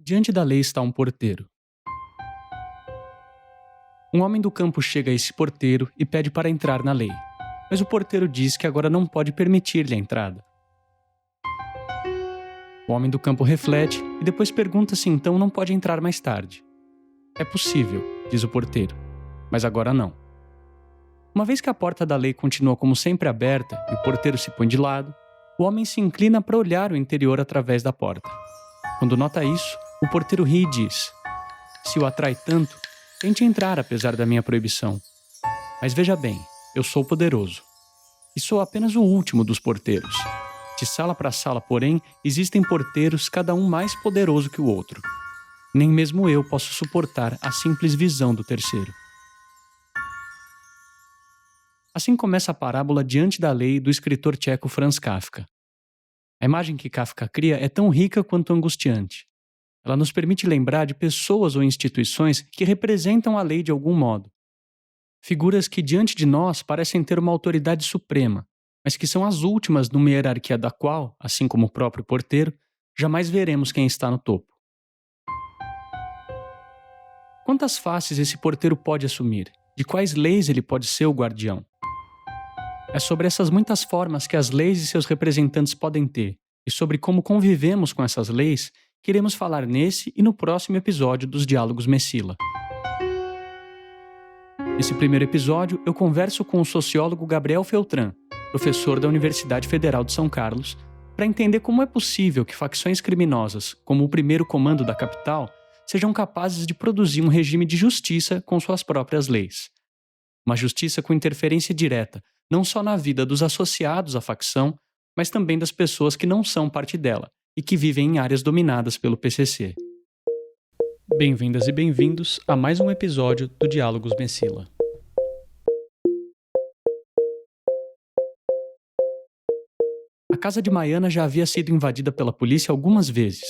Diante da lei está um porteiro. Um homem do campo chega a esse porteiro e pede para entrar na lei, mas o porteiro diz que agora não pode permitir-lhe a entrada. O homem do campo reflete e depois pergunta se então não pode entrar mais tarde. É possível, diz o porteiro, mas agora não. Uma vez que a porta da lei continua como sempre aberta e o porteiro se põe de lado, o homem se inclina para olhar o interior através da porta. Quando nota isso, o porteiro ri e diz: "Se o atrai tanto, tente entrar apesar da minha proibição. Mas veja bem, eu sou poderoso. E sou apenas o último dos porteiros. De sala para sala, porém, existem porteiros, cada um mais poderoso que o outro. Nem mesmo eu posso suportar a simples visão do terceiro." Assim começa a parábola Diante da Lei do escritor tcheco Franz Kafka. A imagem que Kafka cria é tão rica quanto angustiante. Ela nos permite lembrar de pessoas ou instituições que representam a lei de algum modo. Figuras que diante de nós parecem ter uma autoridade suprema, mas que são as últimas numa hierarquia da qual, assim como o próprio porteiro, jamais veremos quem está no topo. Quantas faces esse porteiro pode assumir? De quais leis ele pode ser o guardião? É sobre essas muitas formas que as leis e seus representantes podem ter, e sobre como convivemos com essas leis, que iremos falar nesse e no próximo episódio dos Diálogos Messila. Nesse primeiro episódio, eu converso com o sociólogo Gabriel Feltran, professor da Universidade Federal de São Carlos, para entender como é possível que facções criminosas, como o Primeiro Comando da capital, sejam capazes de produzir um regime de justiça com suas próprias leis. Uma justiça com interferência direta, não só na vida dos associados à facção, mas também das pessoas que não são parte dela e que vivem em áreas dominadas pelo PCC. Bem-vindas e bem-vindos a mais um episódio do Diálogos Messila. A casa de Maiana já havia sido invadida pela polícia algumas vezes.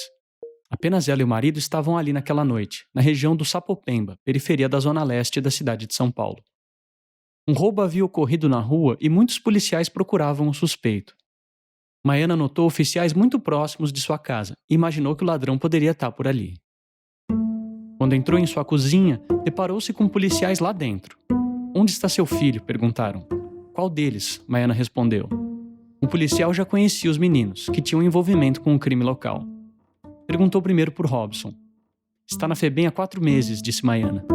Apenas ela e o marido estavam ali naquela noite, na região do Sapopemba, periferia da zona leste da cidade de São Paulo. Um roubo havia ocorrido na rua e muitos policiais procuravam o suspeito. Maiana notou oficiais muito próximos de sua casa e imaginou que o ladrão poderia estar por ali. Quando entrou em sua cozinha, deparou-se com policiais lá dentro. "Onde está seu filho?" perguntaram. "Qual deles?" Maiana respondeu. O policial já conhecia os meninos, que tinham envolvimento com o crime local. Perguntou primeiro por Robson. "Está na FEBEM há 4 meses", disse Maiana.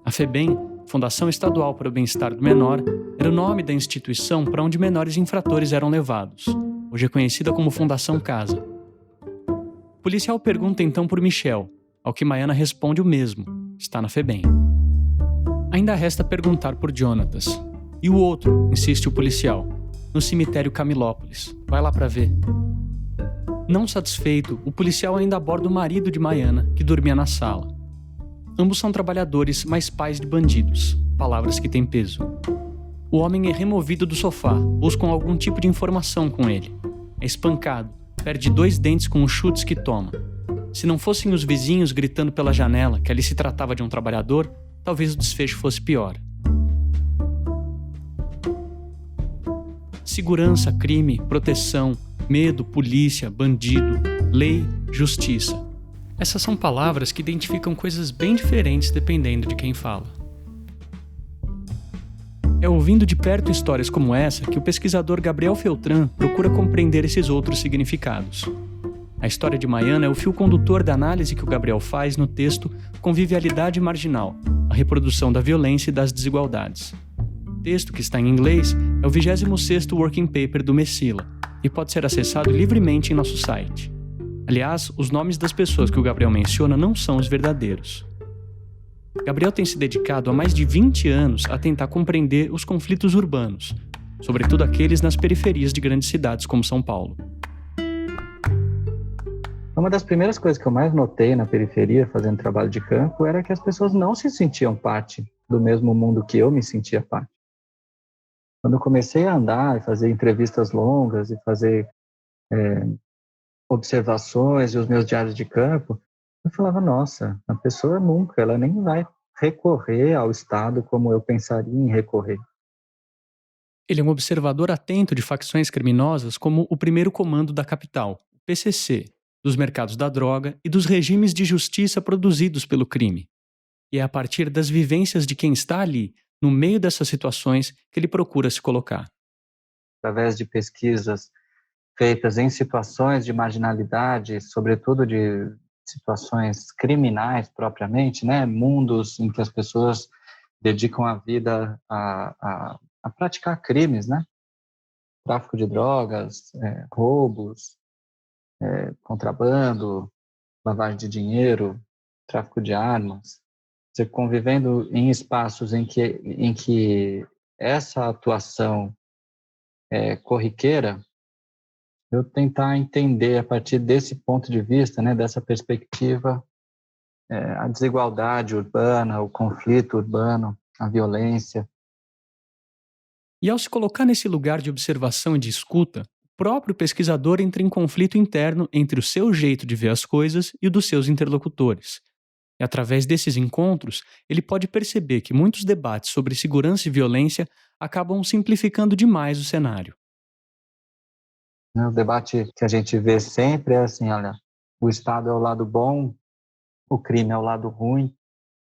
A FEBEM, Fundação Estadual para o Bem-Estar do Menor, era o nome da instituição para onde menores infratores eram levados. Hoje é conhecida como Fundação Casa. O policial pergunta então por Michel, ao que Maiana responde o mesmo: está na FEBEM. Ainda resta perguntar por Jonatas. "E o outro?", insiste o policial. "No cemitério Camilópolis. Vai lá para ver." Não satisfeito, o policial ainda aborda o marido de Maiana, que dormia na sala. Ambos são trabalhadores, mas pais de bandidos, palavras que têm peso. O homem é removido do sofá, buscam algum tipo de informação com ele. É espancado, perde 2 dentes com os chutes que toma. Se não fossem os vizinhos gritando pela janela que ali se tratava de um trabalhador, talvez o desfecho fosse pior. Segurança, crime, proteção, medo, polícia, bandido, lei, justiça. Essas são palavras que identificam coisas bem diferentes dependendo de quem fala. É ouvindo de perto histórias como essa que o pesquisador Gabriel Feltran procura compreender esses outros significados. A história de Maiana é o fio condutor da análise que o Gabriel faz no texto Convivialidade Marginal, a reprodução da violência e das desigualdades. O texto, que está em inglês, é o 26º Working Paper do Messila e pode ser acessado livremente em nosso site. Aliás, os nomes das pessoas que o Gabriel menciona não são os verdadeiros. Gabriel tem se dedicado há mais de 20 anos a tentar compreender os conflitos urbanos, sobretudo aqueles nas periferias de grandes cidades como São Paulo. Uma das primeiras coisas que eu mais notei na periferia, fazendo trabalho de campo, era que as pessoas não se sentiam parte do mesmo mundo que eu me sentia parte. Quando eu comecei a andar e fazer entrevistas longas e fazer observações e os meus diários de campo, eu falava, nossa, a pessoa nunca, ela nem vai recorrer ao Estado como eu pensaria em recorrer. Ele é um observador atento de facções criminosas como o Primeiro Comando da Capital, o PCC, dos mercados da droga e dos regimes de justiça produzidos pelo crime. E é a partir das vivências de quem está ali, no meio dessas situações, que ele procura se colocar. Através de pesquisas feitas em situações de marginalidade, sobretudo de situações criminais propriamente, né? Mundos em que as pessoas dedicam a vida a praticar crimes, né? Tráfico de drogas, roubos, contrabando, lavagem de dinheiro, tráfico de armas. Você convivendo em espaços em que essa atuação é corriqueira, eu tentar entender a partir desse ponto de vista, né, dessa perspectiva, a desigualdade urbana, o conflito urbano, a violência. E ao se colocar nesse lugar de observação e de escuta, o próprio pesquisador entra em conflito interno entre o seu jeito de ver as coisas e o dos seus interlocutores. E através desses encontros, ele pode perceber que muitos debates sobre segurança e violência acabam simplificando demais o cenário. Né? O debate que a gente vê sempre é assim, olha, o Estado é o lado bom, o crime é o lado ruim,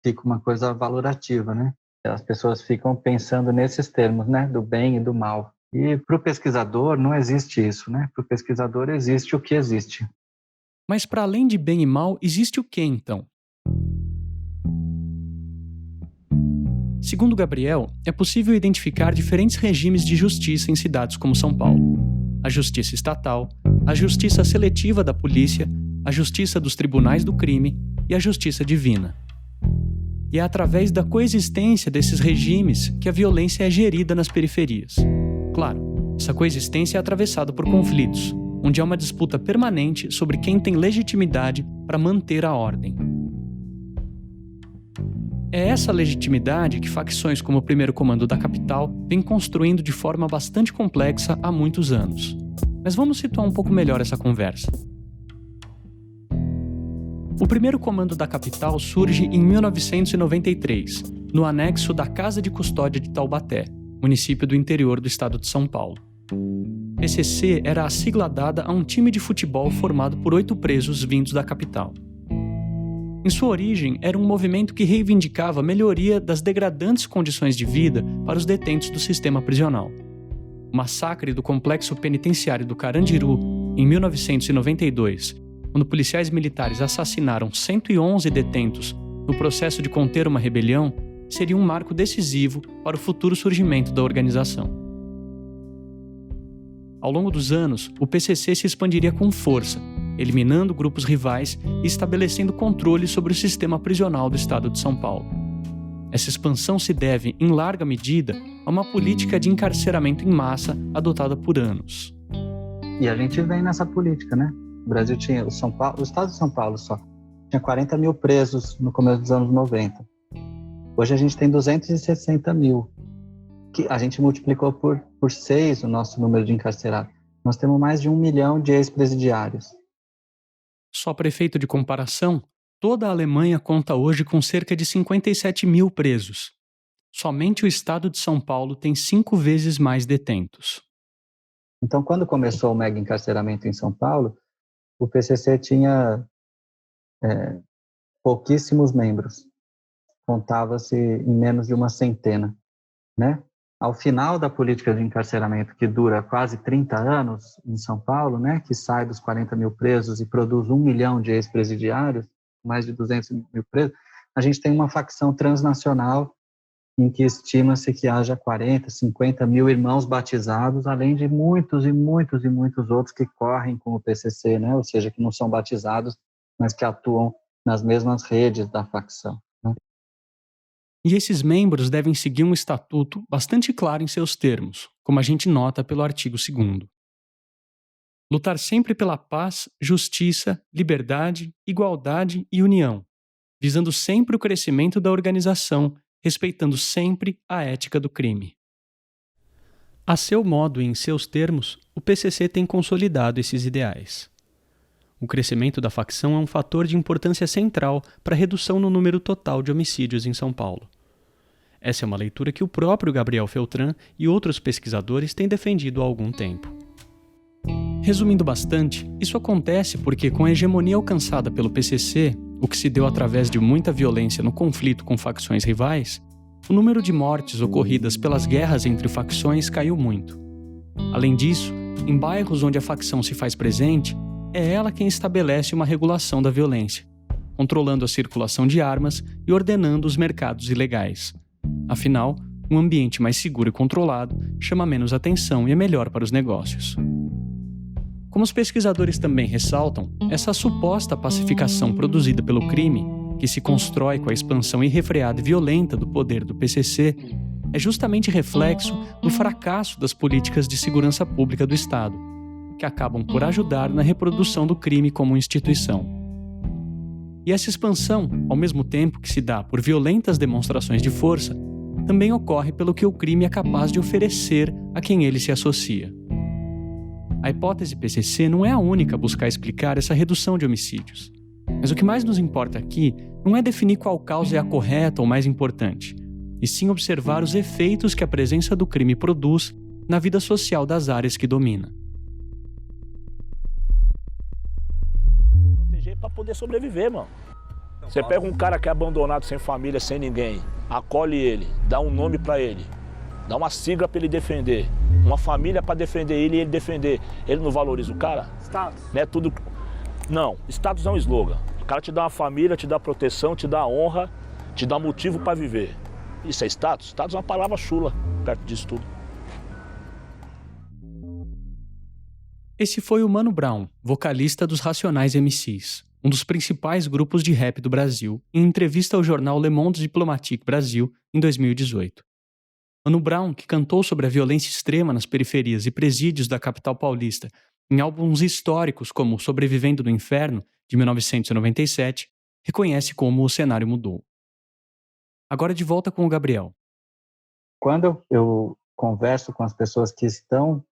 fica uma coisa valorativa, né? As pessoas ficam pensando nesses termos, né, do bem e do mal. E para o pesquisador não existe isso, né? Para o pesquisador existe o que existe. Mas para além de bem e mal, existe o que então? Segundo Gabriel, é possível identificar diferentes regimes de justiça em cidades como São Paulo. A justiça estatal, a justiça seletiva da polícia, a justiça dos tribunais do crime e a justiça divina. E é através da coexistência desses regimes que a violência é gerida nas periferias. Claro, essa coexistência é atravessada por conflitos, onde há uma disputa permanente sobre quem tem legitimidade para manter a ordem. É essa legitimidade que facções como o Primeiro Comando da Capital vêm construindo de forma bastante complexa há muitos anos. Mas vamos situar um pouco melhor essa conversa. O Primeiro Comando da Capital surge em 1993, no anexo da Casa de Custódia de Taubaté, município do interior do estado de São Paulo. PCC era a sigla dada a um time de futebol formado por 8 presos vindos da capital. Em sua origem, era um movimento que reivindicava a melhoria das degradantes condições de vida para os detentos do sistema prisional. O massacre do complexo penitenciário do Carandiru, em 1992, quando policiais militares assassinaram 111 detentos no processo de conter uma rebelião, seria um marco decisivo para o futuro surgimento da organização. Ao longo dos anos, o PCC se expandiria com força, eliminando grupos rivais e estabelecendo controle sobre o sistema prisional do estado de São Paulo. Essa expansão se deve, em larga medida, a uma política de encarceramento em massa adotada por anos. E a gente vem nessa política, né? O Brasil tinha, o estado de São Paulo só, tinha 40 mil presos no começo dos anos 90. Hoje a gente tem 260 mil. Que a gente multiplicou por 6 o nosso número de encarcerados. Nós temos mais de 1 milhão de ex-presidiários. Só para efeito de comparação, toda a Alemanha conta hoje com cerca de 57 mil presos. Somente o estado de São Paulo tem 5 vezes mais detentos. Então, quando começou o mega encarceramento em São Paulo, o PCC tinha pouquíssimos membros. Contava-se em menos de uma centena, né? Ao final da política de encarceramento, que dura quase 30 anos em São Paulo, né, que sai dos 40 mil presos e produz 1 milhão de ex-presidiários, mais de 200 mil presos, a gente tem uma facção transnacional em que estima-se que haja 40, 50 mil irmãos batizados, além de muitos e muitos e muitos outros que correm com o PCC, né, ou seja, que não são batizados, mas que atuam nas mesmas redes da facção. E esses membros devem seguir um estatuto bastante claro em seus termos, como a gente nota pelo artigo 2º. Lutar sempre pela paz, justiça, liberdade, igualdade e união, visando sempre o crescimento da organização, respeitando sempre a ética do crime. A seu modo e em seus termos, o PCC tem consolidado esses ideais. O crescimento da facção é um fator de importância central para a redução no número total de homicídios em São Paulo. Essa é uma leitura que o próprio Gabriel Feltran e outros pesquisadores têm defendido há algum tempo. Resumindo bastante, isso acontece porque, com a hegemonia alcançada pelo PCC, o que se deu através de muita violência no conflito com facções rivais, o número de mortes ocorridas pelas guerras entre facções caiu muito. Além disso, em bairros onde a facção se faz presente, é ela quem estabelece uma regulação da violência, controlando a circulação de armas e ordenando os mercados ilegais. Afinal, um ambiente mais seguro e controlado chama menos atenção e é melhor para os negócios. Como os pesquisadores também ressaltam, essa suposta pacificação produzida pelo crime, que se constrói com a expansão irrefreada e violenta do poder do PCC, é justamente reflexo do fracasso das políticas de segurança pública do Estado, que acabam por ajudar na reprodução do crime como instituição. E essa expansão, ao mesmo tempo que se dá por violentas demonstrações de força, também ocorre pelo que o crime é capaz de oferecer a quem ele se associa. A hipótese PCC não é a única a buscar explicar essa redução de homicídios. Mas o que mais nos importa aqui não é definir qual causa é a correta ou mais importante, e sim observar os efeitos que a presença do crime produz na vida social das áreas que domina. Proteger para poder sobreviver, mano. Você pega um cara que é abandonado, sem família, sem ninguém, acolhe ele, dá um nome para ele, dá uma sigla para ele defender, uma família para defender ele e ele defender. Ele não valoriza o cara? Status. Não é tudo... Não, status é um slogan. O cara te dá uma família, te dá proteção, te dá honra, te dá motivo para viver. Isso é status? Status é uma palavra chula perto disso tudo. Esse foi o Mano Brown, vocalista dos Racionais MCs, um dos principais grupos de rap do Brasil, em entrevista ao jornal Le Monde Diplomatique Brasil, em 2018. Mano Brown, que cantou sobre a violência extrema nas periferias e presídios da capital paulista em álbuns históricos como Sobrevivendo no Inferno, de 1997, reconhece como o cenário mudou. Agora de volta com o Gabriel. Quando eu converso com as pessoas que estão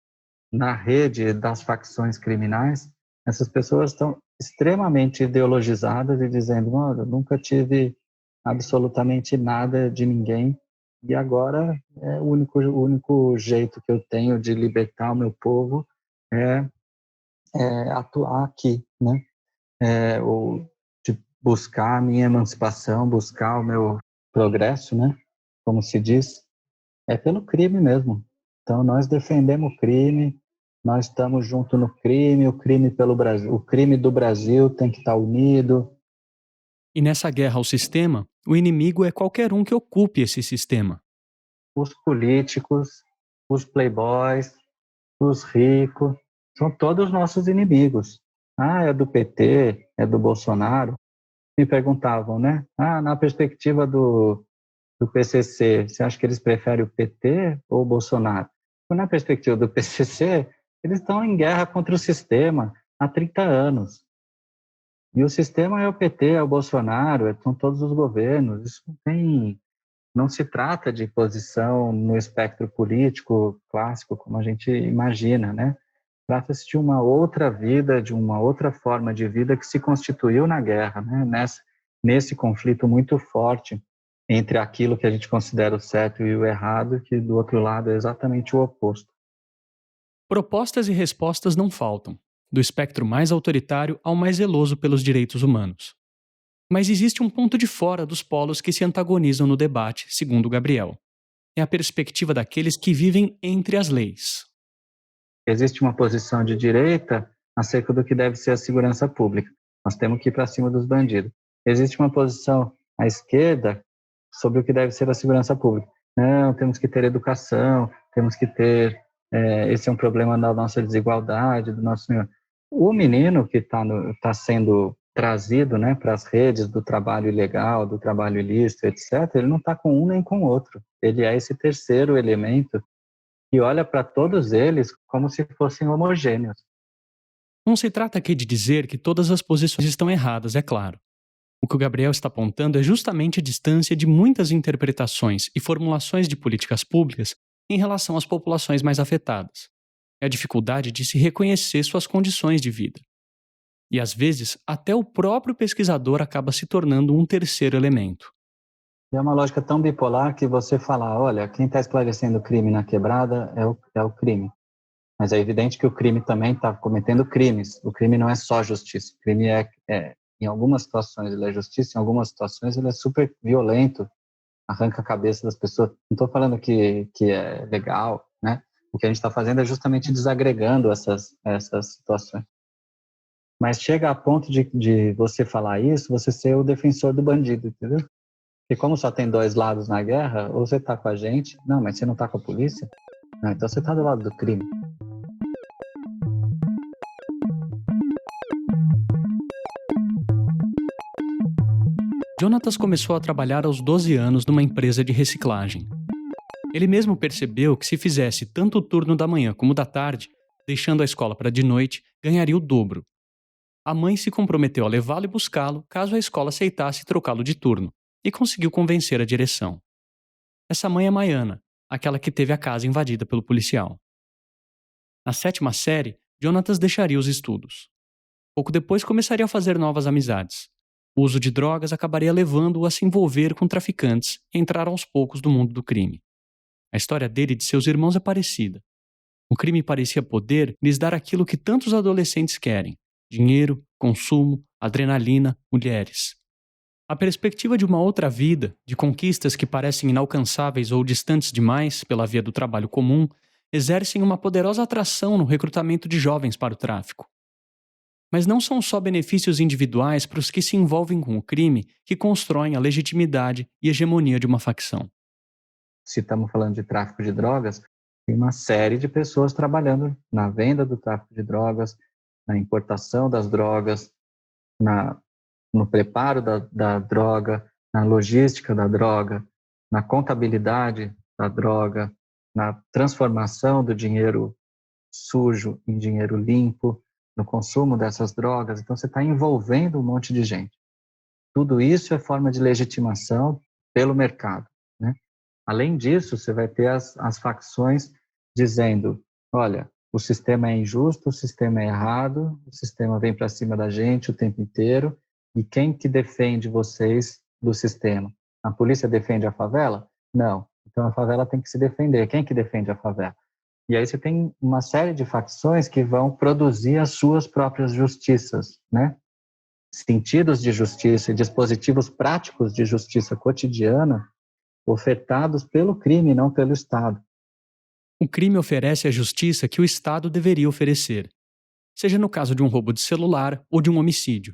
na rede das facções criminais, essas pessoas estão extremamente ideologizadas e dizendo: eu nunca tive absolutamente nada de ninguém e agora o único jeito que eu tenho de libertar o meu povo é atuar aqui, né? Ou de buscar a minha emancipação, buscar o meu progresso, né? Como se diz, é pelo crime mesmo. Então nós defendemos o crime, nós estamos junto no crime, o crime pelo Brasil, o crime do Brasil tem que estar unido. E nessa guerra ao sistema, o inimigo é qualquer um que ocupe esse sistema. Os políticos, os playboys, os ricos, são todos nossos inimigos. É do PT, é do Bolsonaro. Me perguntavam, né? Na perspectiva do PCC, você acha que eles preferem o PT ou o Bolsonaro? Na perspectiva do PCC, eles estão em guerra contra o sistema há 30 anos. E o sistema é o PT, é o Bolsonaro, são todos os governos. Isso não se trata de posição no espectro político clássico, como a gente imagina, né? Trata-se de uma outra vida, de uma outra forma de vida que se constituiu na guerra, né? Nesse conflito muito forte entre aquilo que a gente considera o certo e o errado, que do outro lado é exatamente o oposto. Propostas e respostas não faltam, do espectro mais autoritário ao mais zeloso pelos direitos humanos. Mas existe um ponto de fora dos polos que se antagonizam no debate, segundo Gabriel. É a perspectiva daqueles que vivem entre as leis. Existe uma posição de direita acerca do que deve ser a segurança pública. Nós temos que ir para cima dos bandidos. Existe uma posição à esquerda sobre o que deve ser a segurança pública. Não, temos que ter educação, temos que ter... esse é um problema da nossa desigualdade, do nosso... O menino que está sendo trazido, né, para as redes do trabalho ilegal, do trabalho ilícito, etc., ele não está com um nem com o outro. Ele é esse terceiro elemento e olha para todos eles como se fossem homogêneos. Não se trata aqui de dizer que todas as posições estão erradas, é claro. O que o Gabriel está apontando é justamente a distância de muitas interpretações e formulações de políticas públicas em relação às populações mais afetadas. É a dificuldade de se reconhecer suas condições de vida. E às vezes, até o próprio pesquisador acaba se tornando um terceiro elemento. É uma lógica tão bipolar que você falar, olha, quem está esclarecendo o crime na quebrada é o crime. Mas é evidente que o crime também está cometendo crimes. O crime não é só justiça. O crime em algumas situações ele é justiça, em algumas situações ele é super violento, arranca a cabeça das pessoas. Não estou falando que é legal, né? O que a gente está fazendo é justamente desagregando essas situações. Mas chega a ponto de você falar isso, você ser o defensor do bandido, entendeu? Porque como só tem dois lados na guerra, ou você está com a gente, não, mas você não está com a polícia? Não, então você está do lado do crime. Jonatas começou a trabalhar aos 12 anos numa empresa de reciclagem. Ele mesmo percebeu que se fizesse tanto o turno da manhã como da tarde, deixando a escola para de noite, ganharia o dobro. A mãe se comprometeu a levá-lo e buscá-lo caso a escola aceitasse trocá-lo de turno, e conseguiu convencer a direção. Essa mãe é Maiana, aquela que teve a casa invadida pelo policial. Na 7ª série, Jonatas deixaria os estudos. Pouco depois começaria a fazer novas amizades. O uso de drogas acabaria levando-o a se envolver com traficantes e entrar aos poucos no mundo do crime. A história dele e de seus irmãos é parecida. O crime parecia poder lhes dar aquilo que tantos adolescentes querem: dinheiro, consumo, adrenalina, mulheres. A perspectiva de uma outra vida, de conquistas que parecem inalcançáveis ou distantes demais pela via do trabalho comum, exercem uma poderosa atração no recrutamento de jovens para o tráfico. Mas não são só benefícios individuais para os que se envolvem com o crime que constroem a legitimidade e hegemonia de uma facção. Se estamos falando de tráfico de drogas, tem uma série de pessoas trabalhando na venda do tráfico de drogas, na importação das drogas, no preparo da droga, na logística da droga, na contabilidade da droga, na transformação do dinheiro sujo em dinheiro limpo, no consumo dessas drogas. Então, você está envolvendo um monte de gente. Tudo isso é forma de legitimação pelo mercado, né? Além disso, você vai ter as facções dizendo, olha, o sistema é injusto, o sistema é errado, o sistema vem para cima da gente o tempo inteiro, e quem que defende vocês do sistema? A polícia defende a favela? Não. Então a favela tem que se defender. Quem que defende a favela? E aí você tem uma série de facções que vão produzir as suas próprias justiças, né? Sentidos de justiça e dispositivos práticos de justiça cotidiana ofertados pelo crime, não pelo Estado. O crime oferece a justiça que o Estado deveria oferecer, seja no caso de um roubo de celular ou de um homicídio.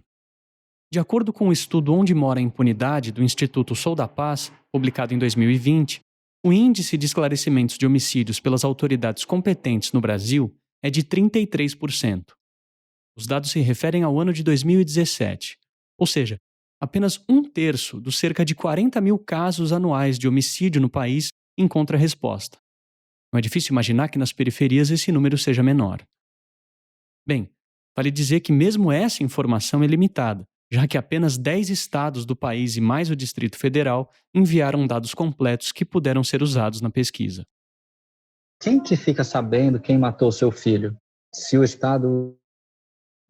De acordo com o estudo Onde Mora a Impunidade do Instituto Sou da Paz, publicado em 2020, o índice de esclarecimentos de homicídios pelas autoridades competentes no Brasil é de 33%. Os dados se referem ao ano de 2017, ou seja, apenas 1/3 dos cerca de 40 mil casos anuais de homicídio no país encontra resposta. Não é difícil imaginar que nas periferias esse número seja menor. Bem, vale dizer que mesmo essa informação é limitada, já que apenas 10 estados do país e mais o Distrito Federal enviaram dados completos que puderam ser usados na pesquisa. Quem que fica sabendo quem matou seu filho? Se o Estado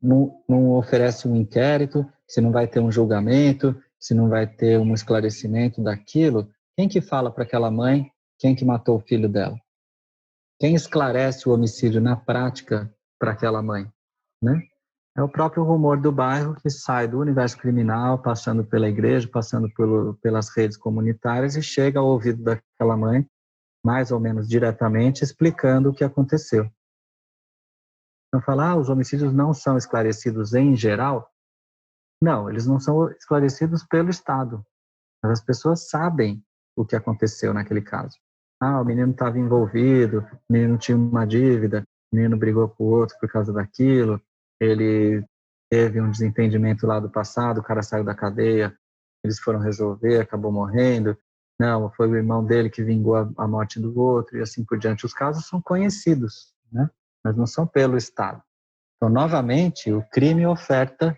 não oferece um inquérito, se não vai ter um julgamento, se não vai ter um esclarecimento daquilo, quem que fala para aquela mãe quem que matou o filho dela? Quem esclarece o homicídio na prática para aquela mãe, né? É o próprio rumor do bairro que sai do universo criminal, passando pela igreja, passando pelas redes comunitárias e chega ao ouvido daquela mãe, mais ou menos diretamente, explicando o que aconteceu. Então, falar, os homicídios não são esclarecidos em geral? Não, eles não são esclarecidos pelo Estado. Mas as pessoas sabem o que aconteceu naquele caso. O menino estava envolvido, o menino tinha uma dívida, o menino brigou com o outro por causa daquilo, ele teve um desentendimento lá do passado, o cara saiu da cadeia, eles foram resolver, acabou morrendo. Não, foi o irmão dele que vingou a morte do outro e assim por diante. Os casos são conhecidos, né? Mas não são pelo Estado. Então, novamente, o crime oferta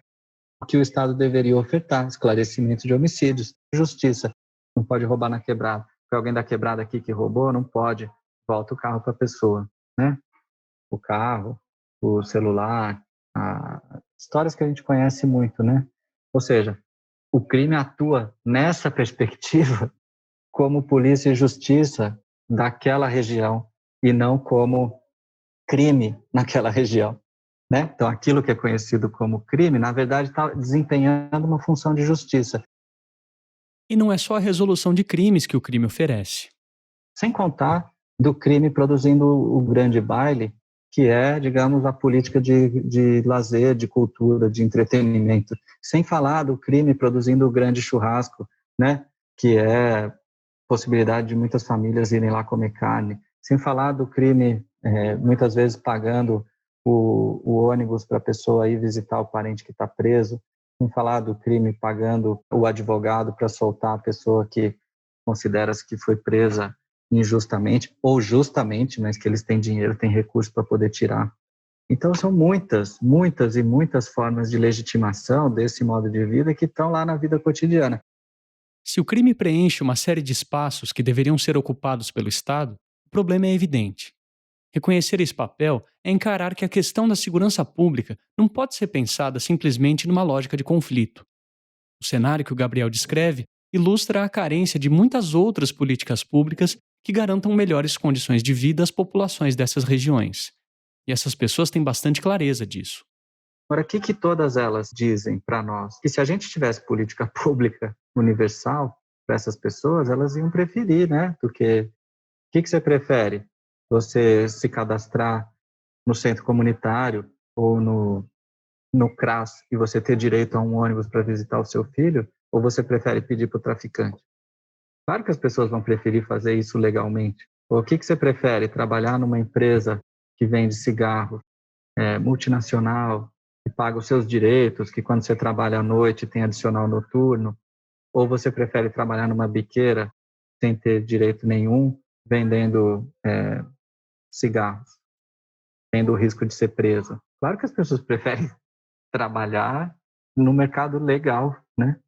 o que o Estado deveria ofertar: esclarecimento de homicídios, justiça. Não pode roubar na quebrada. Foi alguém da quebrada aqui que roubou? Não pode. Volta o carro para a pessoa, né? O carro, o celular, histórias que a gente conhece muito, né? Ou seja, o crime atua nessa perspectiva como polícia e justiça daquela região e não como crime naquela região, né? Então, aquilo que é conhecido como crime, na verdade, está desempenhando uma função de justiça. E não é só a resolução de crimes que o crime oferece. Sem contar do crime produzindo o grande baile, que é, digamos, a política de lazer, de cultura, de entretenimento. Sem falar do crime produzindo o grande churrasco, né? Que é possibilidade de muitas famílias irem lá comer carne. Sem falar do crime, muitas vezes pagando o ônibus para a pessoa ir visitar o parente que está preso. Sem falar do crime pagando o advogado para soltar a pessoa que considera-se que foi presa injustamente ou justamente, mas que eles têm dinheiro, têm recurso para poder tirar. Então, são muitas, muitas e muitas formas de legitimação desse modo de vida que estão lá na vida cotidiana. Se o crime preenche uma série de espaços que deveriam ser ocupados pelo Estado, o problema é evidente. Reconhecer esse papel é encarar que a questão da segurança pública não pode ser pensada simplesmente numa lógica de conflito. O cenário que o Gabriel descreve ilustra a carência de muitas outras políticas públicas que garantam melhores condições de vida às populações dessas regiões. E essas pessoas têm bastante clareza disso. Agora, o que todas elas dizem para nós? Que se a gente tivesse política pública universal para essas pessoas, elas iam preferir, né? Porque o que você prefere? Você se cadastrar no centro comunitário ou no CRAS e você ter direito a um ônibus para visitar o seu filho? Ou você prefere pedir para o traficante? Claro que as pessoas vão preferir fazer isso legalmente. Ou o que você prefere? Trabalhar numa empresa que vende cigarro, multinacional, que paga os seus direitos, que quando você trabalha à noite tem adicional noturno? Ou você prefere trabalhar numa biqueira sem ter direito nenhum, vendendo cigarros, tendo o risco de ser presa? Claro que as pessoas preferem trabalhar no mercado legal, né?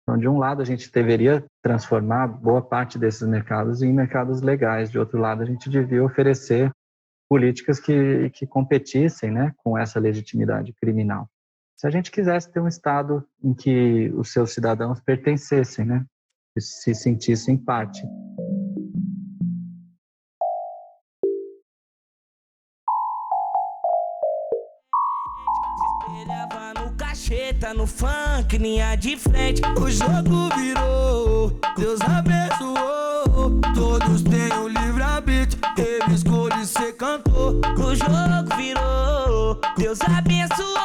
Então, de um lado, a gente deveria transformar boa parte desses mercados em mercados legais. De outro lado, a gente devia oferecer políticas que competissem, né, com essa legitimidade criminal. Se a gente quisesse ter um Estado em que os seus cidadãos pertencessem, né, e se sentissem parte. Tá no funk, linha de frente. O jogo virou, Deus abençoou. Todos têm o livre-arbítrio, ele escolhe ser cantor. O jogo virou, Deus abençoou.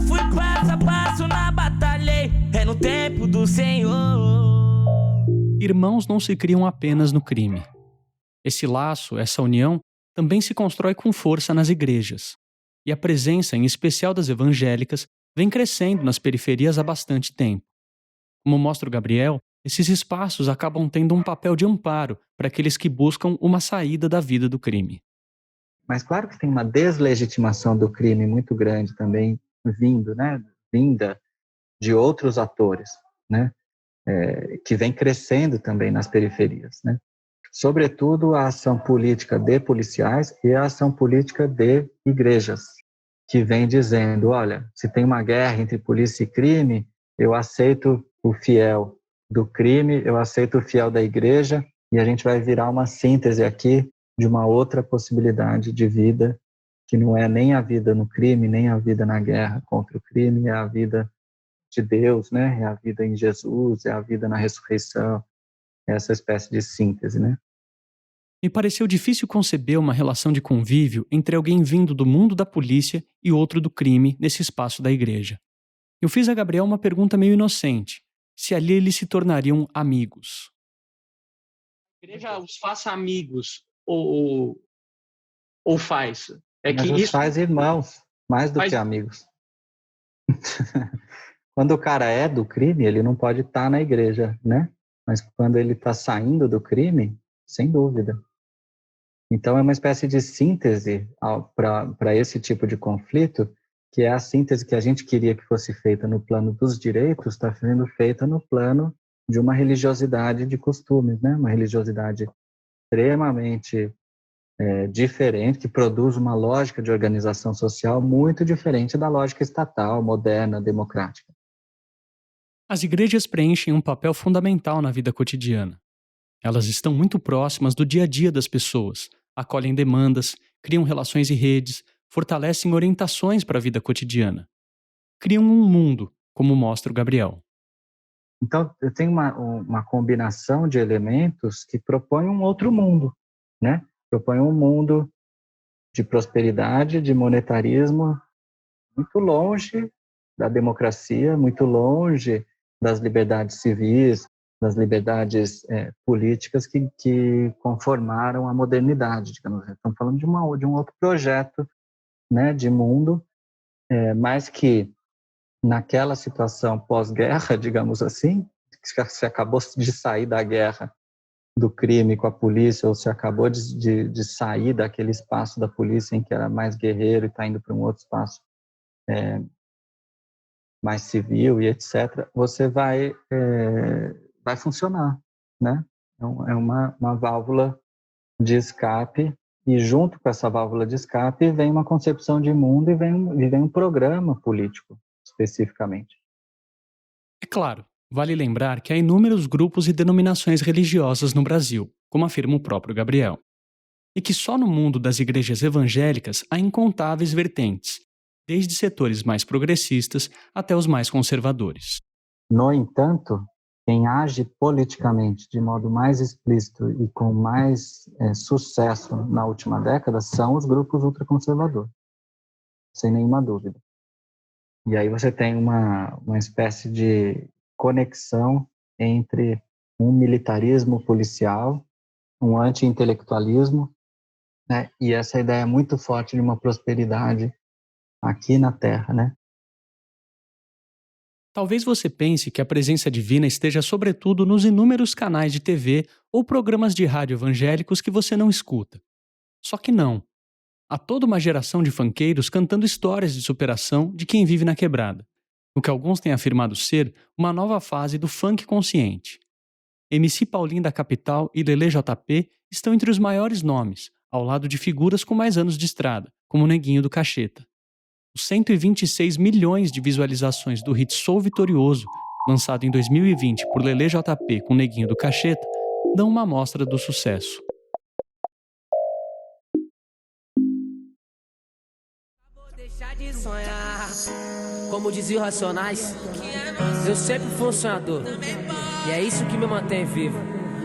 Fui passo a passo na batalha, é no tempo do Senhor. Irmãos não se criam apenas no crime. Esse laço, essa união, também se constrói com força nas igrejas. E a presença, em especial das evangélicas, vem crescendo nas periferias há bastante tempo. Como mostra o Gabriel, esses espaços acabam tendo um papel de amparo para aqueles que buscam uma saída da vida do crime. Mas claro que tem uma deslegitimação do crime muito grande também vinda de outros atores, né? Que vem crescendo também nas periferias, né? Sobretudo a ação política de policiais e a ação política de igrejas, que vem dizendo, olha, se tem uma guerra entre polícia e crime, eu aceito o fiel do crime, eu aceito o fiel da igreja, e a gente vai virar uma síntese aqui de uma outra possibilidade de vida, que não é nem a vida no crime, nem a vida na guerra contra o crime, é a vida de Deus, né? É a vida em Jesus, é a vida na ressurreição, é essa espécie de síntese, né? Me pareceu difícil conceber uma relação de convívio entre alguém vindo do mundo da polícia e outro do crime nesse espaço da igreja. Eu fiz a Gabriel uma pergunta meio inocente, se ali eles se tornariam amigos. A igreja os faça amigos ou faz? Mas os faz irmãos, mais do que amigos. Quando o cara é do crime, ele não pode estar na igreja, né? Mas quando ele está saindo do crime, sem dúvida. Então, é uma espécie de síntese para esse tipo de conflito que é a síntese que a gente queria que fosse feita no plano dos direitos, está sendo feita no plano de uma religiosidade de costumes, né? Uma religiosidade extremamente diferente, que produz uma lógica de organização social muito diferente da lógica estatal, moderna, democrática. As igrejas preenchem um papel fundamental na vida cotidiana. Elas estão muito próximas do dia a dia das pessoas, acolhem demandas, criam relações e redes, fortalecem orientações para a vida cotidiana. Criam um mundo, como mostra o Gabriel. Então, eu tenho uma combinação de elementos que propõem um outro mundo, né? Propõe um mundo de prosperidade, de monetarismo, muito longe da democracia, muito longe das liberdades civis, das liberdades políticas que conformaram a modernidade, digamos. Estamos falando de um outro projeto, né, de mundo, mas que naquela situação pós-guerra, digamos assim, que se acabou de sair da guerra, do crime com a polícia, ou se acabou de sair daquele espaço da polícia em que era mais guerreiro e está indo para um outro espaço mais civil e etc., você vai funcionar, né? É uma válvula de escape, e junto com essa válvula de escape vem uma concepção de mundo e vem um programa político, especificamente. É claro, vale lembrar que há inúmeros grupos e denominações religiosas no Brasil, como afirma o próprio Gabriel. E que só no mundo das igrejas evangélicas há incontáveis vertentes, desde setores mais progressistas até os mais conservadores. No entanto, quem age politicamente de modo mais explícito e com mais sucesso na última década são os grupos ultraconservadores, sem nenhuma dúvida. E aí você tem uma espécie de conexão entre um militarismo policial, um anti-intelectualismo, né, e essa ideia muito forte de uma prosperidade aqui na Terra, né? Talvez você pense que a presença divina esteja sobretudo nos inúmeros canais de TV ou programas de rádio evangélicos que você não escuta. Só que não. Há toda uma geração de funkeiros cantando histórias de superação de quem vive na quebrada, o que alguns têm afirmado ser uma nova fase do funk consciente. MC Paulinho da Capital e Lelê JP estão entre os maiores nomes, ao lado de figuras com mais anos de estrada, como o Neguinho do Cacheta. Os 126 milhões de visualizações do hit Sou Vitorioso, lançado em 2020 por Lelê JP com Neguinho do Cacheta, dão uma amostra do sucesso. Vou deixar de sonhar, como diziam Racionais, eu sempre fui um sonhador, e é isso que me mantém vivo.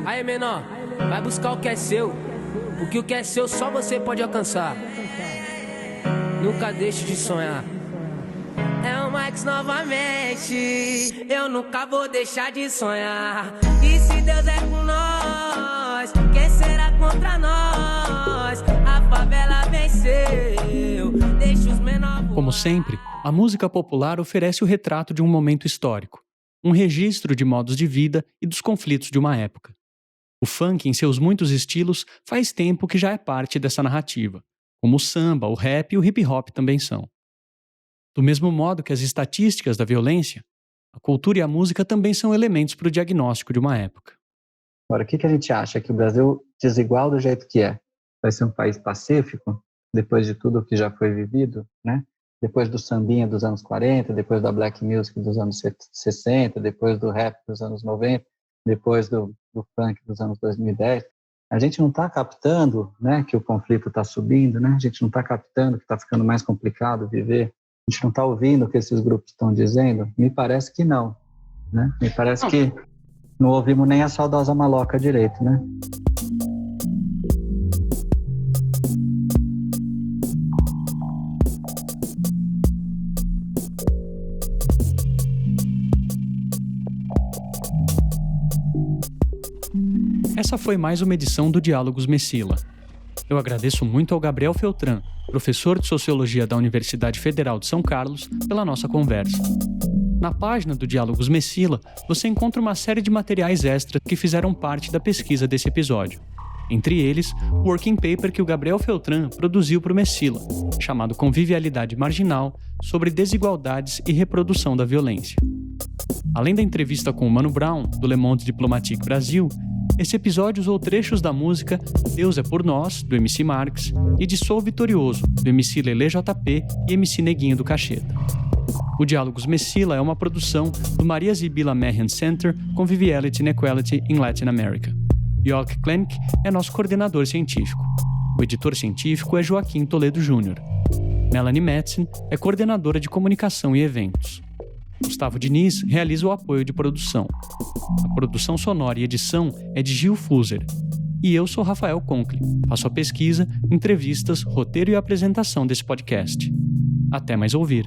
Aí, menor, vai buscar o que é seu, porque o que é seu só você pode alcançar. Nunca deixe de sonhar. É o Max novamente. Eu nunca vou deixar de sonhar. E se Deus é com nós, quem será contra nós? A favela venceu. Deixa os menores. Como sempre, a música popular oferece o retrato de um momento histórico, um registro de modos de vida e dos conflitos de uma época. O funk, em seus muitos estilos, faz tempo que já é parte dessa narrativa, como o samba, o rap e o hip hop também são. Do mesmo modo que as estatísticas da violência, a cultura e a música também são elementos para o diagnóstico de uma época. Agora, o que a gente acha? Que o Brasil, desigual do jeito que é, vai ser um país pacífico, depois de tudo o que já foi vivido, né? Depois do sambinha dos anos 40, depois da black music dos anos 60, depois do rap dos anos 90, depois do funk dos anos 2010, a gente não está captando, né, que o conflito está subindo, né? A gente não está captando que está ficando mais complicado viver, a gente não está ouvindo o que esses grupos estão dizendo? Me parece que não, né? Me parece que não ouvimos nem a saudosa maloca direito, né? Essa foi mais uma edição do Diálogos Messila. Eu agradeço muito ao Gabriel Feltran, professor de Sociologia da Universidade Federal de São Carlos, pela nossa conversa. Na página do Diálogos Messila, você encontra uma série de materiais extras que fizeram parte da pesquisa desse episódio. Entre eles, o working paper que o Gabriel Feltran produziu para o Messila, chamado Convivialidade Marginal, sobre desigualdades e reprodução da violência. Além da entrevista com o Mano Brown, do Le Monde Diplomatique Brasil, esse episódio usou trechos da música Deus é por Nós, do MC Marx, e de Sou Vitorioso, do MC Lelê JP e MC Neguinho do Cacheta. O Diálogos Messila é uma produção do Maria Zibila Mehian Center Conviviality and Equality in Latin America. Jörg Klenk é nosso coordenador científico. O editor científico é Joaquim Toledo Júnior. Melanie Metzen é coordenadora de comunicação e eventos. Gustavo Diniz realiza o apoio de produção. A produção sonora e edição é de Gil Fuser. E eu sou Rafael Conkle. Faço a pesquisa, entrevistas, roteiro e apresentação desse podcast. Até mais ouvir.